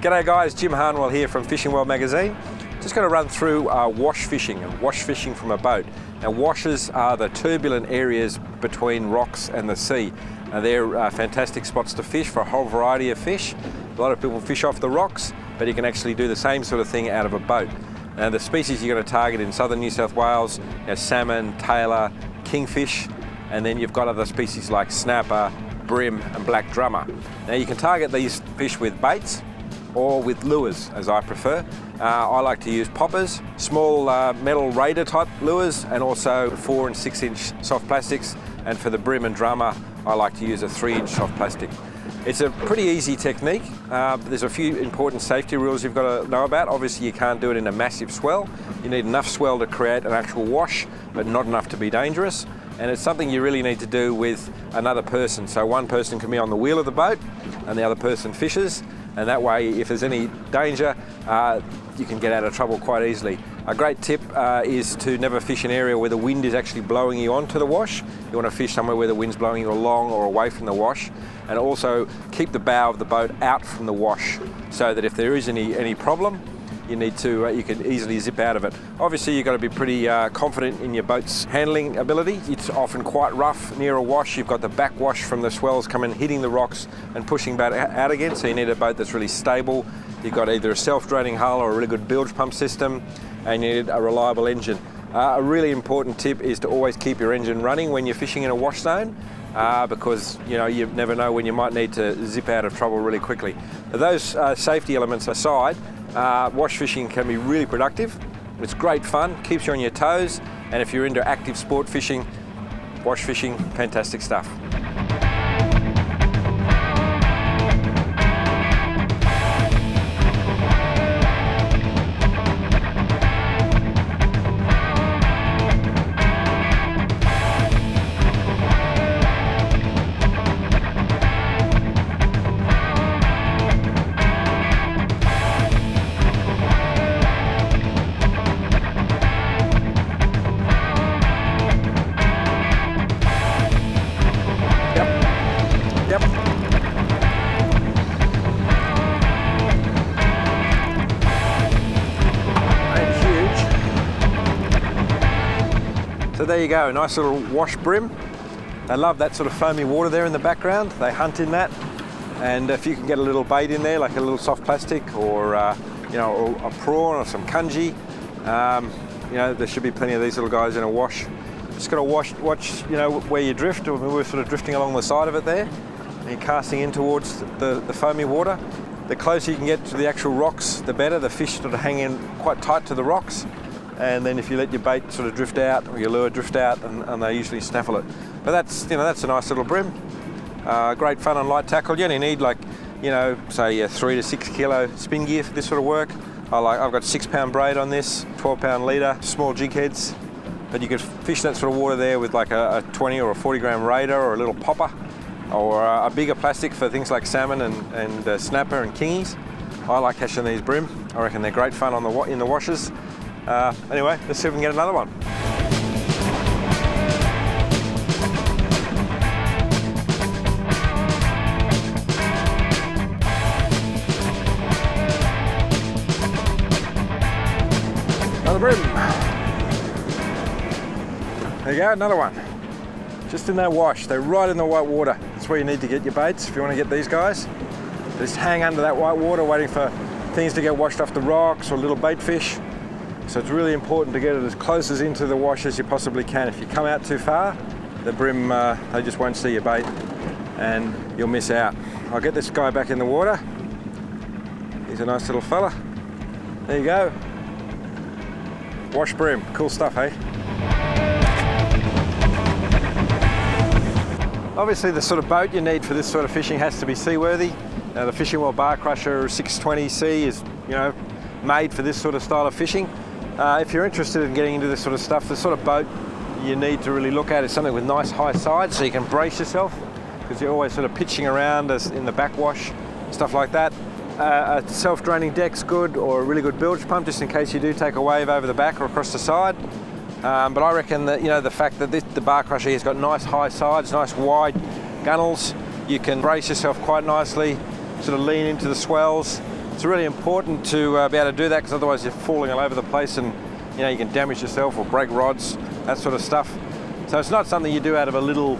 G'day guys, Jim Harnwell here from Fishing World magazine. Just going to run through wash fishing and wash fishing from a boat. Now washes are the turbulent areas between rocks and the sea. They're fantastic spots to fish for a whole variety of fish. A lot of people fish off the rocks, but you can actually do the same sort of thing out of a boat. Now the species you're going to target in southern New South Wales are salmon, tailor, kingfish, and then you've got other species like snapper, brim and black drummer. Now you can target these fish with baits or with lures, as I prefer. I like to use poppers, small metal raider type lures, and also 4 and 6 inch soft plastics. And for the brim and drummer, I like to use a 3-inch soft plastic. It's a pretty easy technique. There's a few important safety rules you've got to know about. Obviously you can't do it in a massive swell. You need enough swell to create an actual wash, but not enough to be dangerous. And it's something you really need to do with another person. So one person can be on the wheel of the boat and the other person fishes. And that way, if there's any danger, you can get out of trouble quite easily. A great tip is to never fish an area where the wind is actually blowing you onto the wash. You want to fish somewhere where the wind's blowing you along or away from the wash. And also keep the bow of the boat out from the wash so that if there is any problem, you can easily zip out of it. Obviously you've got to be pretty confident in your boat's handling ability. It's often quite rough near a wash. You've got the backwash from the swells coming, hitting the rocks and pushing back out again, so you need a boat that's really stable. You've got either a self-draining hull or a really good bilge pump system, and you need a reliable engine. A really important tip is to always keep your engine running when you're fishing in a wash zone, because you never know when you might need to zip out of trouble really quickly. But those safety elements aside, wash fishing can be really productive. It's great fun, keeps you on your toes, and if you're into active sport fishing, wash fishing, fantastic stuff. So there you go, nice little wash brim. They love that sort of foamy water there in the background. They hunt in that. And if you can get a little bait in there, like a little soft plastic or a prawn or some kanji, there should be plenty of these little guys in a wash. Just got to watch where you drift. We're sort of drifting along the side of it there. And you're casting in towards the foamy water. The closer you can get to the actual rocks, the better. The fish sort of hang in quite tight to the rocks. And then if you let your bait sort of drift out or your lure drift out, and they usually snaffle it. But that's a nice little brim. Great fun on light tackle. You only need say a 3 to 6 kilo spin gear for this sort of work. I've got 6-pound braid on this, 12-pound leader, small jig heads. But you could fish that sort of water there with like a 20 or a 40 gram raider or a little popper, or a bigger plastic for things like salmon and snapper and kingies. I like catching these brim. I reckon they're great fun in the washes. Anyway, let's see if we can get another one. Another brim. There you go, another one. Just in that wash, they're right in the white water. That's where you need to get your baits if you want to get these guys. Just hang under that white water waiting for things to get washed off the rocks or little bait fish. So it's really important to get it as close as into the wash as you possibly can. If you come out too far, the brim, they just won't see your bait and you'll miss out. I'll get this guy back in the water. He's a nice little fella. There you go. Wash brim, cool stuff, eh? Obviously the sort of boat you need for this sort of fishing has to be seaworthy. Now the Fishing World Bar Crusher 620C is, made for this sort of style of fishing. If you're interested in getting into this sort of stuff, the sort of boat you need to really look at is something with nice high sides so you can brace yourself, because you're always sort of pitching around in the backwash, stuff like that. A self-draining deck's good, or a really good bilge pump just in case you do take a wave over the back or across the side. But I reckon that the fact that the Bar Crusher has got nice high sides, nice wide gunnels, you can brace yourself quite nicely, sort of lean into the swells, It's really important to be able to do that, because otherwise you're falling all over the place and you can damage yourself or break rods, that sort of stuff. So it's not something you do out of a little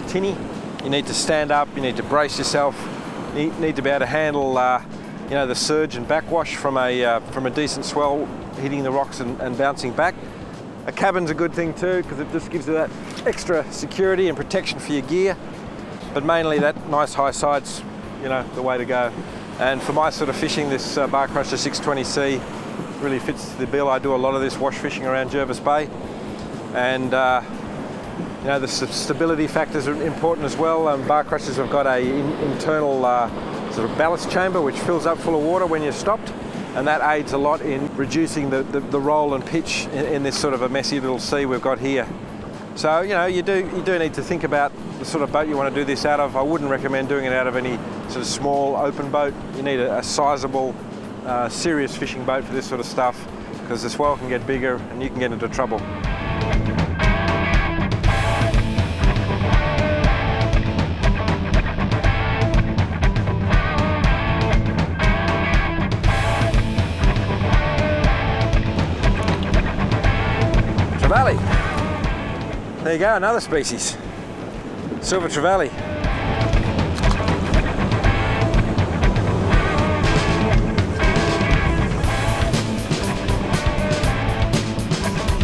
tinny. You need to stand up, you need to brace yourself, you need to be able to handle the surge and backwash from a decent swell hitting the rocks and bouncing back. A cabin's a good thing too, because it just gives you that extra security and protection for your gear. But mainly that nice high side's the way to go. And for my sort of fishing, this Bar Crusher 620C really fits the bill. I do a lot of this wash fishing around Jervis Bay, and the stability factors are important as well. Bar Crushers have got a internal sort of ballast chamber which fills up full of water when you're stopped, and that aids a lot in reducing the roll and pitch in this sort of a messy little sea we've got here. So you do need to think about the sort of boat you want to do this out of. I wouldn't recommend doing it out of any sort of small open boat. You need a sizable, serious fishing boat for this sort of stuff, because the swell can get bigger and you can get into trouble. Trevally. There you go, another species. Silver trevally.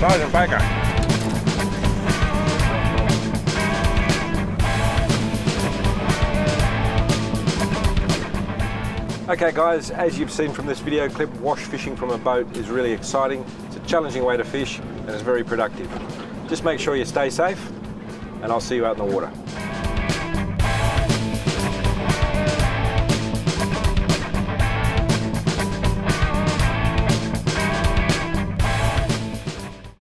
Sergeant Baker. Okay guys, as you've seen from this video clip, wash fishing from a boat is really exciting. It's a challenging way to fish and it's very productive. Just make sure you stay safe, and I'll see you out in the water.